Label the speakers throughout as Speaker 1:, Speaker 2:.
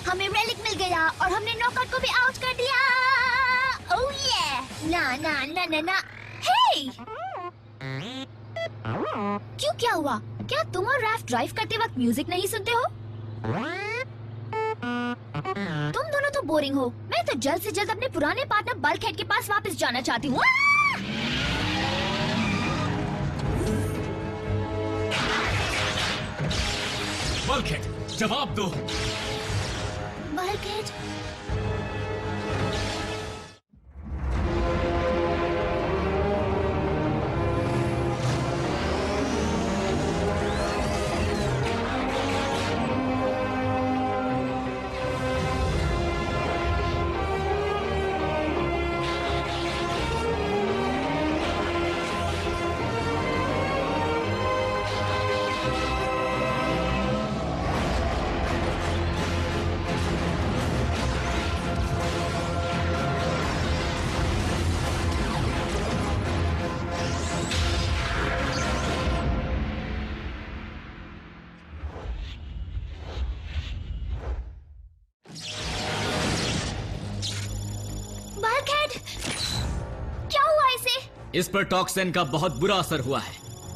Speaker 1: हमें रेलिक मिल गया और हमने नॉकआउट को भी आउट कर दिया। ओह ये ना ना ना ना ना। हे क्यों, क्या हुआ? क्या तुम और रैफ ड्राइव करते वक्त म्यूजिक नहीं सुनते हो? तुम दोनों तो बोरिंग हो। मैं तो जल्द से जल्द अपने पुराने पार्टनर बल्कहेड के पास वापस जाना चाहती हूँ।
Speaker 2: बल्कहेड जवाब दो।
Speaker 1: बल्कहेड
Speaker 2: इस पर टॉक्सिन का बहुत बुरा असर हुआ है।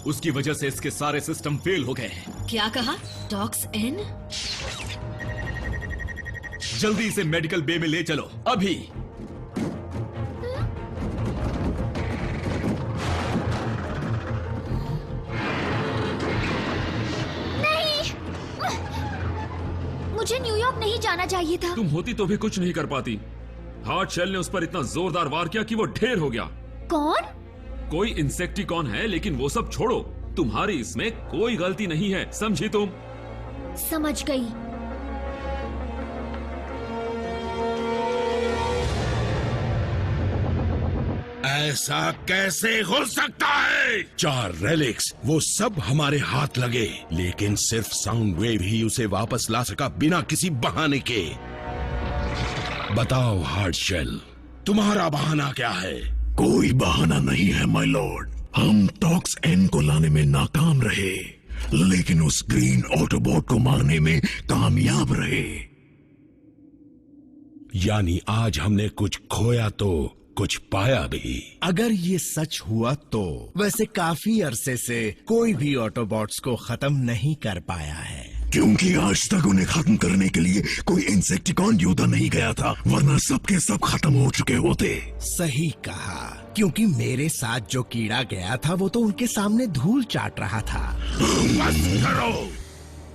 Speaker 2: उसकी वजह से इसके सारे सिस्टम फेल हो गए हैं।
Speaker 3: क्या कहा? टॉक्सिन?
Speaker 2: जल्दी इसे मेडिकल बे में ले चलो अभी।
Speaker 1: नहीं, मुझे न्यूयॉर्क नहीं जाना चाहिए था।
Speaker 4: तुम होती तो भी कुछ नहीं कर पाती। हार्ड शेल ने उस पर इतना जोरदार वार किया कि वो ढेर हो गया।
Speaker 1: कौन?
Speaker 4: कोई इंसेक्टिकॉन है, लेकिन वो सब छोड़ो, तुम्हारी इसमें कोई गलती नहीं है, समझी तुम?
Speaker 1: समझ गई।
Speaker 5: ऐसा कैसे हो सकता है? 4 रेलिक्स, वो सब हमारे हाथ लगे, लेकिन सिर्फ साउंड वेव ही उसे वापस ला सका बिना किसी बहाने के। बताओ हार्ड शेल, तुम्हारा बहाना क्या है?
Speaker 6: कोई बहाना नहीं है माय लॉर्ड। हम टॉक्स-एन को लाने में नाकाम रहे, लेकिन उस ग्रीन ऑटोबॉट को मारने में कामयाब रहे।
Speaker 5: यानी आज हमने कुछ खोया तो कुछ पाया भी।
Speaker 7: अगर ये सच हुआ तो वैसे काफी अरसे से कोई भी ऑटोबॉट्स को खत्म नहीं कर पाया है,
Speaker 6: क्योंकि आज तक उन्हें खत्म करने के लिए कोई इंसेक्टिकॉन योद्धा नहीं गया था, वरना सबके सब खत्म हो चुके होते।
Speaker 7: सही कहा, क्योंकि मेरे साथ जो कीड़ा गया था वो तो उनके सामने धूल चाट रहा था।
Speaker 5: बस करो।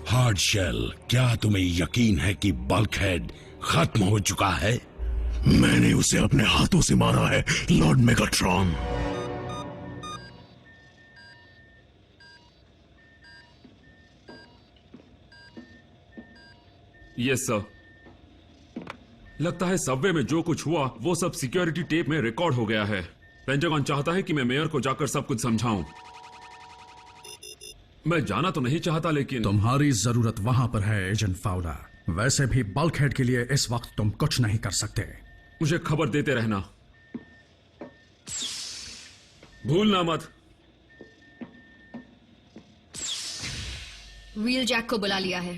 Speaker 5: हार्ड शेल, क्या तुम्हें यकीन है कि बल्कहेड खत्म हो चुका है?
Speaker 6: मैंने उसे अपने हाथों से मारा है लॉर्ड मेगाट्रॉन।
Speaker 4: Yes sir. लगता है सबवे में जो कुछ हुआ वो सब सिक्योरिटी टेप में रिकॉर्ड हो गया है। पेंटागन चाहता है कि मैं मेयर को जाकर सब कुछ समझाऊं। मैं जाना तो नहीं चाहता, लेकिन
Speaker 8: तुम्हारी जरूरत वहां पर है एजेंट फाउलर। वैसे भी बल्कहेड के लिए इस वक्त तुम कुछ नहीं कर सकते।
Speaker 4: मुझे खबर देते रहना, भूलना मत।
Speaker 3: व्हील जैक को बुला लिया है।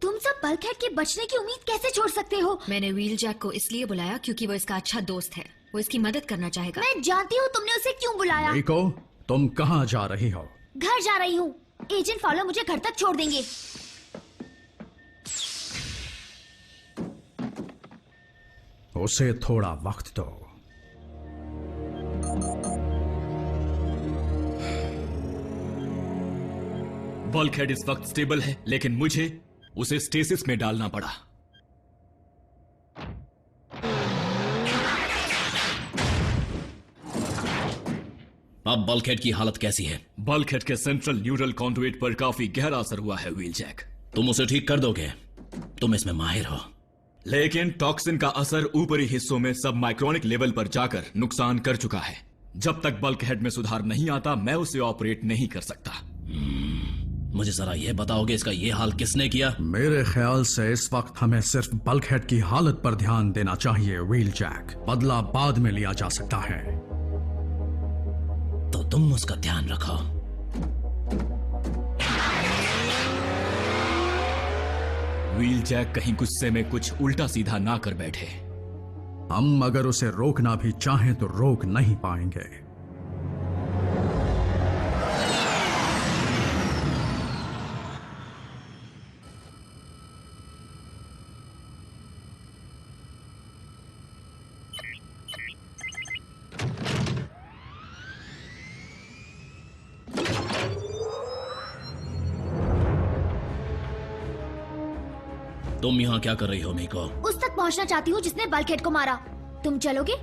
Speaker 1: तुम सब बल्कहेड के बचने की उम्मीद कैसे छोड़ सकते हो?
Speaker 3: मैंने व्हील जैक को इसलिए बुलाया क्योंकि वो इसका अच्छा दोस्त है। वो इसकी मदद करना चाहेगा।
Speaker 1: मैं जानती हूँ तुमने उसे क्यों बुलाया।
Speaker 8: रिको, तुम कहाँ जा रही हो?
Speaker 1: घर जा रही हूँ। एजेंट फॉलो मुझे घर तक छोड़ देंगे।
Speaker 8: उसे थोड़ा वक्त दो।
Speaker 2: बल्कहेड इस वक्त स्टेबल है, लेकिन मुझे उसे स्टेसिस में डालना पड़ा। अब बल्कहेड की हालत कैसी है? बल्कहेड के सेंट्रल न्यूरल कॉन्डुइट पर काफी गहरा असर हुआ है व्हील जैक। तुम उसे ठीक कर दोगे, तुम इसमें माहिर हो। लेकिन टॉक्सिन का असर ऊपरी हिस्सों में सब माइक्रोनिक लेवल पर जाकर नुकसान कर चुका है। जब तक बल्कहेड में सुधार नहीं आता, मैं उसे ऑपरेट नहीं कर सकता। मुझे जरा यह बताओगे इसका ये हाल किसने किया?
Speaker 8: मेरे ख्याल से इस वक्त हमें सिर्फ बल्कहेड की हालत पर ध्यान देना चाहिए व्हील जैक। बदला बाद में लिया जा सकता है।
Speaker 2: तो तुम उसका ध्यान रखो। व्हील जैक कहीं गुस्से में कुछ उल्टा सीधा ना कर बैठे।
Speaker 8: हम अगर उसे रोकना भी चाहें तो रोक नहीं पाएंगे।
Speaker 2: तुम यहाँ क्या कर रही हो मीको?
Speaker 1: उस तक पहुंचना चाहती हूँ जिसने बल्कहेड को मारा। तुम चलोगे?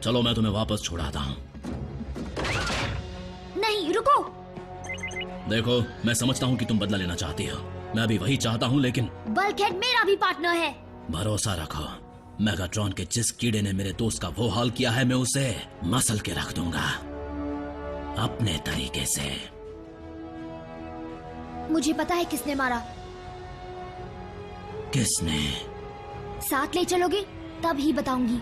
Speaker 2: चलो मैं तुम्हें वापस छुड़ाता हूँ।
Speaker 1: नहीं, रुको।
Speaker 2: देखो, मैं समझता हूँ कि तुम बदला लेना चाहती हो। मैं भी वही चाहता हूँ, लेकिन
Speaker 1: बल्कहेड मेरा भी पार्टनर है।
Speaker 2: भरोसा रखो, मेगाट्रॉन के जिस कीड़े ने मेरे दोस्त का वो हाल किया है, मैं उसे मसल के रख दूंगा अपने तरीके से।
Speaker 1: मुझे पता है किसने मारा।
Speaker 2: किसने?
Speaker 1: साथ ले चलोगे? तब ही बताऊंगी।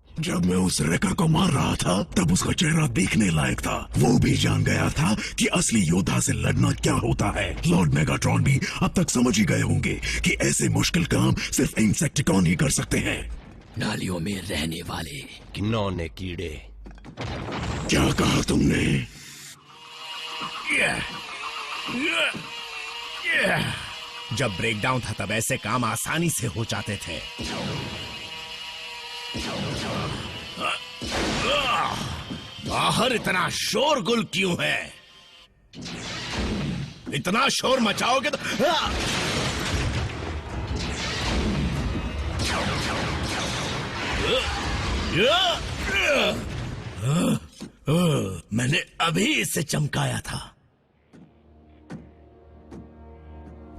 Speaker 6: जब मैं उस रेका को मार रहा था तब उसका चेहरा देखने लायक था। वो भी जान गया था कि असली योद्धा से लड़ना क्या होता है। लॉर्ड मेगाट्रॉन भी अब तक समझ ही गए होंगे कि ऐसे मुश्किल काम सिर्फ इंसेक्टिकॉन ही कर सकते हैं।
Speaker 2: नालियों में रहने वाले
Speaker 5: घिनौने कीड़े।
Speaker 6: क्या कहा तुमने?
Speaker 7: जब ब्रेकडाउन था तब ऐसे काम आसानी से हो जाते थे। बाहर इतना शोरगुल क्यों है? इतना शोर मचाओगे तो मैंने अभी इसे चमकाया था।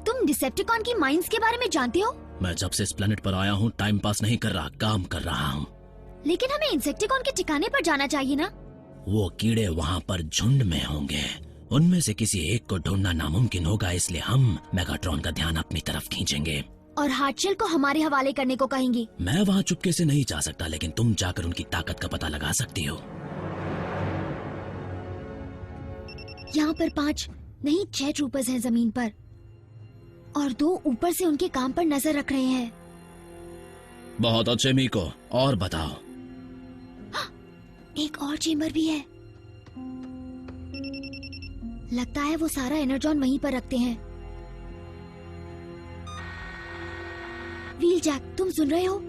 Speaker 1: तुम डिसेप्टिकॉन की माइंस के बारे में जानते हो?
Speaker 2: मैं जब से इस प्लेनेट पर आया हूँ टाइम पास नहीं कर रहा, काम कर रहा हूँ।
Speaker 1: लेकिन हमें इंसेक्टिकॉन के ठिकाने पर जाना चाहिए ना?
Speaker 2: वो कीड़े वहाँ पर झुंड में होंगे। उनमें से किसी एक को ढूंढना नामुमकिन होगा, इसलिए हम मेगाट्रॉन का ध्यान अपनी तरफ खींचेंगे
Speaker 1: और हार्टशेल को हमारे हवाले करने को कहेंगे।
Speaker 2: मैं वहाँ चुपके से नहीं जा सकता, लेकिन तुम जाकर उनकी ताकत का पता लगा सकती हो।
Speaker 1: यहाँ पर 5 नहीं 6 ट्रूपर्स हैं जमीन पर, और 2 ऊपर से उनके काम पर नजर रख रहे हैं।
Speaker 2: बहुत अच्छे मीको, और बताओ।
Speaker 1: एक और चेम्बर भी है। लगता है वो सारा एनर्जॉन वहीं पर रखते हैं। व्हील जैक, तुम सुन रहे हो?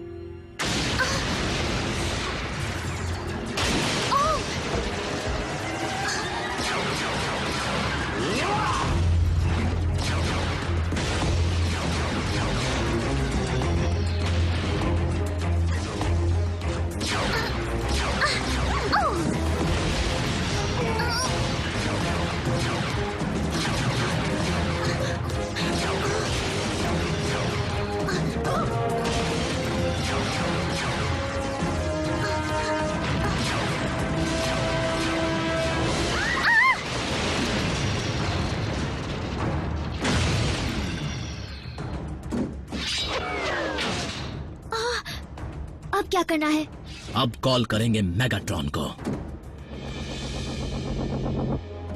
Speaker 1: अब क्या करना है?
Speaker 2: अब कॉल करेंगे मेगाट्रॉन को।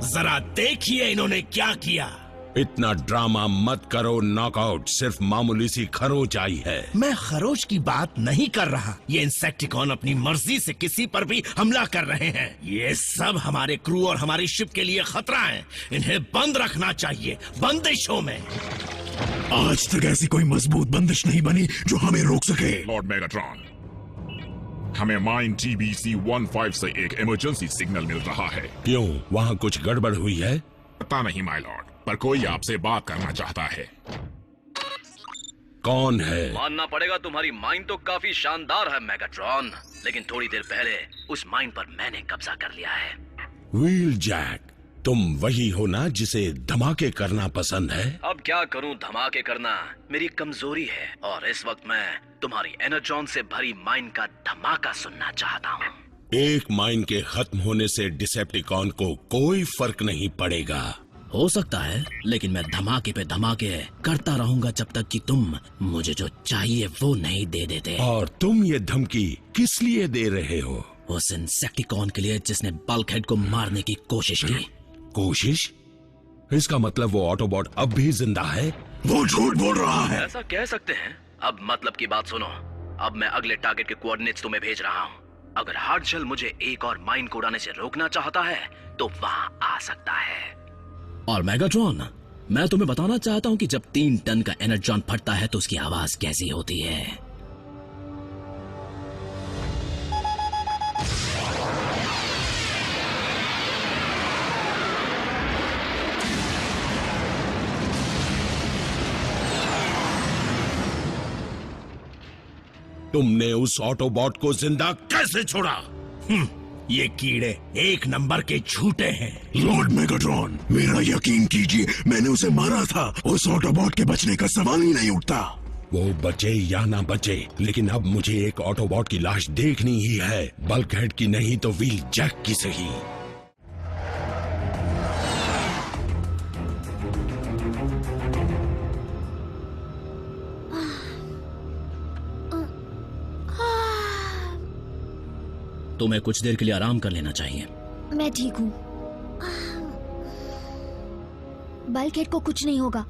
Speaker 7: जरा देखिए इन्होंने क्या किया।
Speaker 5: इतना ड्रामा मत करो नॉकआउट, सिर्फ मामूली सी खरोच आई है।
Speaker 7: मैं खरोच की बात नहीं कर रहा। ये इंसेक्टिकॉन अपनी मर्जी से किसी पर भी हमला कर रहे हैं। ये सब हमारे क्रू और हमारी शिप के लिए खतरा है। इन्हें बंद रखना चाहिए, बंदिशों में।
Speaker 6: आज तक ऐसी कोई मजबूत बंदिश नहीं बनी जो हमें रोक सके।
Speaker 9: लॉर्ड मेगाट्रॉन, हमें माइन TBC-15 से एक इमरजेंसी सिग्नल मिल रहा है।
Speaker 5: क्यों, वहाँ कुछ गड़बड़ हुई है?
Speaker 9: पता नहीं माय लॉर्ड, पर कोई आपसे बात करना चाहता है।
Speaker 5: कौन है?
Speaker 2: मानना पड़ेगा तुम्हारी माइन तो काफी शानदार है मेगाट्रॉन, लेकिन थोड़ी देर पहले उस माइन पर मैंने कब्जा कर लिया है।
Speaker 5: व्हील जैक, तुम वही हो ना जिसे धमाके करना पसंद है?
Speaker 2: अब क्या करूं, धमाके करना मेरी कमजोरी है, और इस वक्त मैं तुम्हारी एनर्जॉन से भरी माइन का धमाका सुनना चाहता हूं।
Speaker 5: एक माइन के खत्म होने से डिसेप्टिकॉन को कोई फर्क नहीं पड़ेगा।
Speaker 2: हो सकता है, लेकिन मैं धमाके पे धमाके करता रहूंगा जब तक कि तुम मुझे जो चाहिए वो नहीं दे देते।
Speaker 5: और तुम ये धमकी किस लिए दे रहे हो?
Speaker 2: उस इंसेक्टिकॉन के लिए जिसने बल्कहेड को मारने की कोशिश की।
Speaker 5: कोशिश? इसका मतलब वो ऑटोबॉट अब भी जिंदा है?
Speaker 6: वो झूठ बोल रहा है।
Speaker 2: ऐसा कह सकते हैं। अब मतलब की बात सुनो। अब मैं अगले टारगेट के कोऑर्डिनेट्स तुम्हें भेज रहा हूँ। अगर हार्डशेल मुझे एक और माइन को उड़ाने से रोकना चाहता है तो वहां आ सकता है। और मेगाट्रॉन, मैं तुम्हें बताना चाहता हूँ कि जब 3 टन का एनर्जॉन फटता है तो उसकी आवाज कैसी होती है।
Speaker 5: तुमने उस ऑटोबॉट को जिंदा कैसे छोड़ा?
Speaker 7: ये कीड़े 1 नंबर के झूठे हैं।
Speaker 6: लॉर्ड मेगाट्रॉन, मेरा यकीन कीजिए, मैंने उसे मारा था। उस ऑटोबॉट के बचने का सवाल ही नहीं उठता।
Speaker 5: वो बचे या ना बचे, लेकिन अब मुझे एक ऑटोबॉट की लाश देखनी ही है। बल्कहेड की नहीं तो व्हील जैक की सही।
Speaker 2: तुम्हें कुछ देर के लिए आराम कर लेना चाहिए।
Speaker 1: मैं ठीक हूँ। बल्कहेड को कुछ नहीं होगा,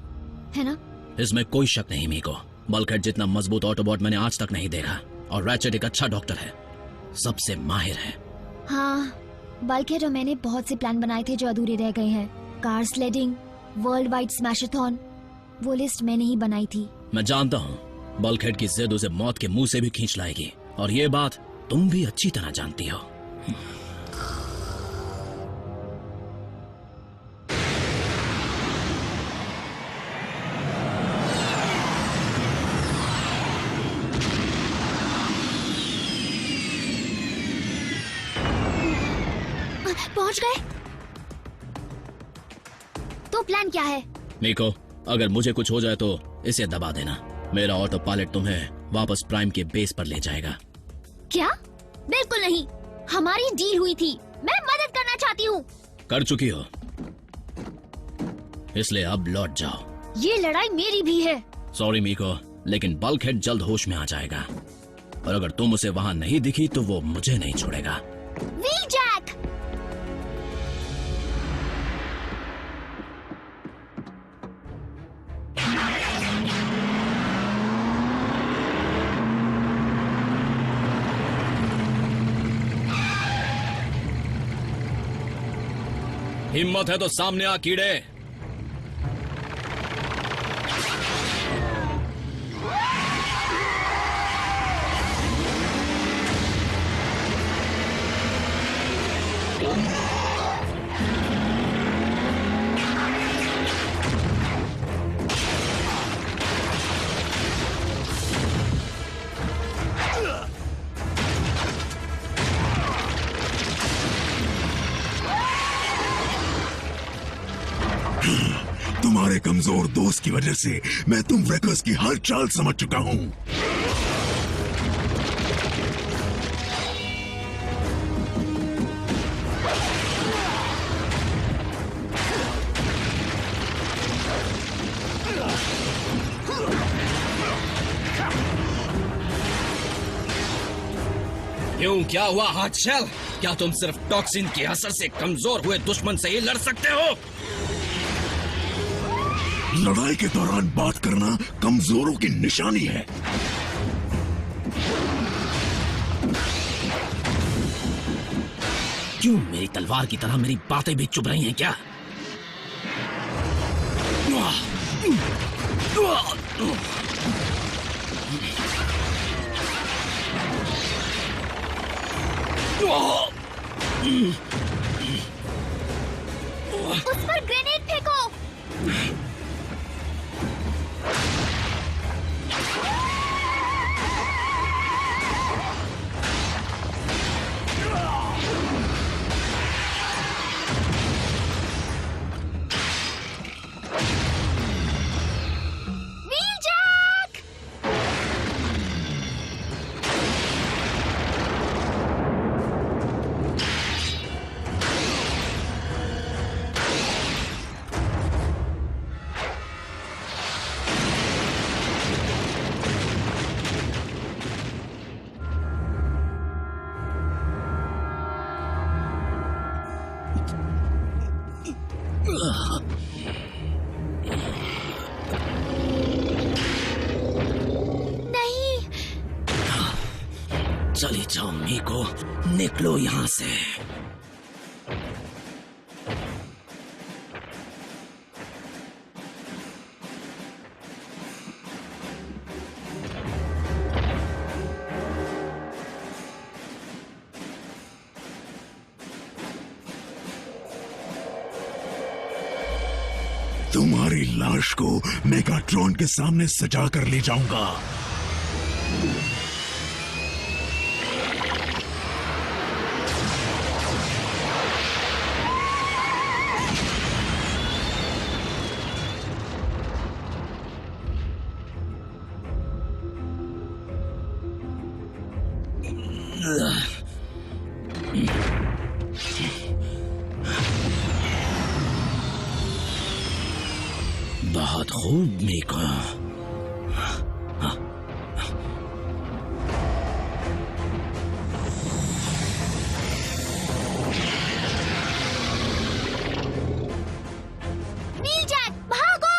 Speaker 1: है ना?
Speaker 2: इसमें कोई शक नहीं मीको। बल्कहेड जितना मजबूत ऑटोबॉट मैंने आज तक नहीं देखा। और रैचेट एक अच्छा डॉक्टर है, सबसे माहिर है।
Speaker 1: हाँ, बल्कहेड और मैंने बहुत से प्लान बनाए थे जो अधूरे रह गए हैं। कार स्लेडिंग, वर्ल्ड वाइड स्मैशाथॉन, वो लिस्ट मैंने ही बनाई थी।
Speaker 2: मैं जानता हूँ बल्कहेड की जिद उसे मौत के मुंह से भी खींच लाएगी, और ये बात तुम भी अच्छी तरह जानती हो।
Speaker 1: पहुंच गए? तो प्लान क्या है?
Speaker 2: मीको, अगर मुझे कुछ हो जाए तो इसे दबा देना। मेरा ऑटो पायलट तुम्हें वापस प्राइम के बेस पर ले जाएगा।
Speaker 1: क्या? बिल्कुल नहीं, हमारी डील हुई थी। मैं मदद करना चाहती हूँ।
Speaker 2: कर चुकी हो, इसलिए अब लौट जाओ।
Speaker 1: ये लड़ाई मेरी भी है।
Speaker 2: सॉरी मीको, लेकिन बल्कहेड जल्द होश में आ जाएगा, और अगर तुम उसे वहां नहीं दिखी तो वो मुझे नहीं छोड़ेगा।
Speaker 1: Wheel jack!
Speaker 2: हिम्मत है तो सामने आ कीड़े।
Speaker 6: तुम्हारे कमजोर दोस्त की वजह से मैं तुम रेकर्स की हर चाल समझ चुका हूँ।
Speaker 2: क्यों, क्या हुआ हार्डशेल? क्या तुम सिर्फ टॉक्सिन के असर से कमजोर हुए दुश्मन से ही लड़ सकते हो?
Speaker 6: लड़ाई के दौरान बात करना कमजोरों की निशानी है।
Speaker 2: क्यों मेरी तलवार की तरह मेरी बातें भी चुभ रही हैं क्या?
Speaker 1: उस पर ग्रेनेड फेंको। Wheel jack!
Speaker 2: चली जाओ मीको, निकलो यहाँ से।
Speaker 6: तुम्हारी लाश को मेगाट्रॉन के सामने सजा कर ले जाऊंगा।
Speaker 2: बहुत खूब मीको।
Speaker 1: व्हीलजैक भागो!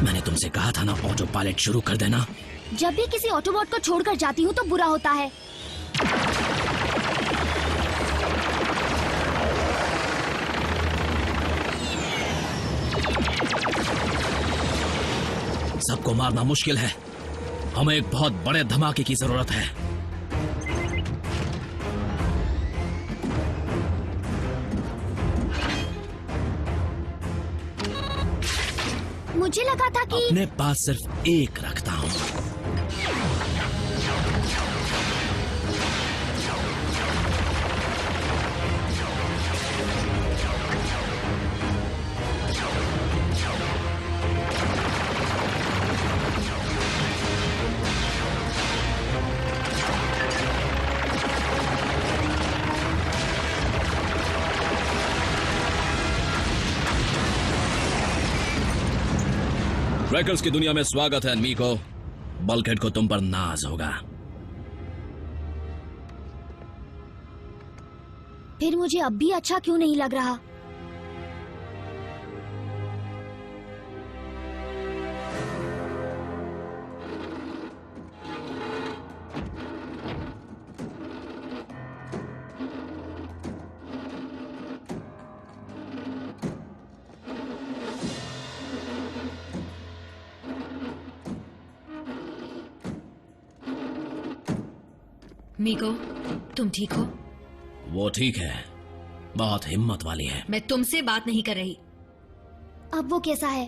Speaker 2: मैंने तुमसे कहा था ना ऑटो पायलट शुरू कर देना।
Speaker 1: जब भी किसी ऑटोबॉट को छोड़कर जाती हूँ तो बुरा होता है।
Speaker 2: सबको मारना मुश्किल है, हमें एक बहुत बड़े धमाके की जरूरत है।
Speaker 1: मुझे लगा था कि
Speaker 2: अपने पास सिर्फ एक रखता हूं। रैकर्स की दुनिया में स्वागत है मीको। बल्कहेड को तुम पर नाज होगा।
Speaker 1: फिर मुझे अब भी अच्छा क्यों नहीं लग रहा?
Speaker 3: मीको, तुम ठीक हो?
Speaker 2: वो ठीक है, बहुत हिम्मत वाली है।
Speaker 3: मैं तुमसे बात नहीं कर रही।
Speaker 1: अब वो कैसा है?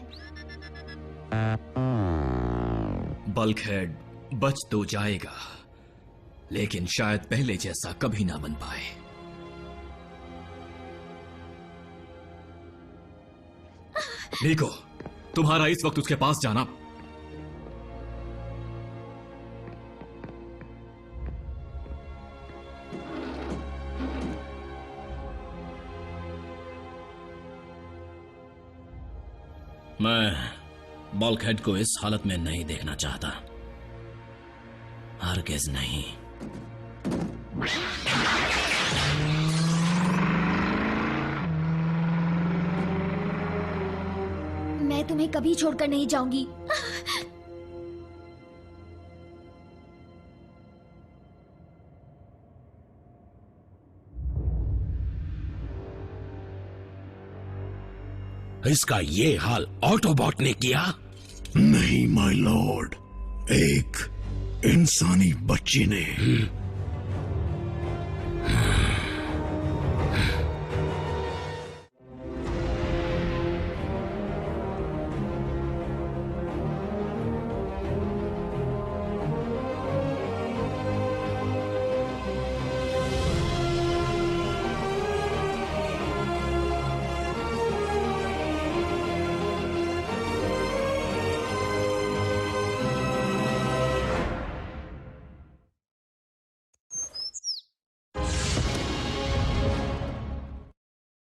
Speaker 10: बल्कहेड बच तो जाएगा, लेकिन शायद पहले जैसा कभी ना बन पाए। मीको, तुम्हारा इस वक्त उसके पास जाना
Speaker 2: मैं बल्कहेड को इस हालत में नहीं देखना चाहता, हरगिज़ नहीं।
Speaker 1: मैं तुम्हें कभी छोड़कर नहीं जाऊंगी।
Speaker 5: इसका ये हाल ऑटोबॉट ने किया?
Speaker 6: नहीं माय लॉर्ड, एक इंसानी बच्ची ने।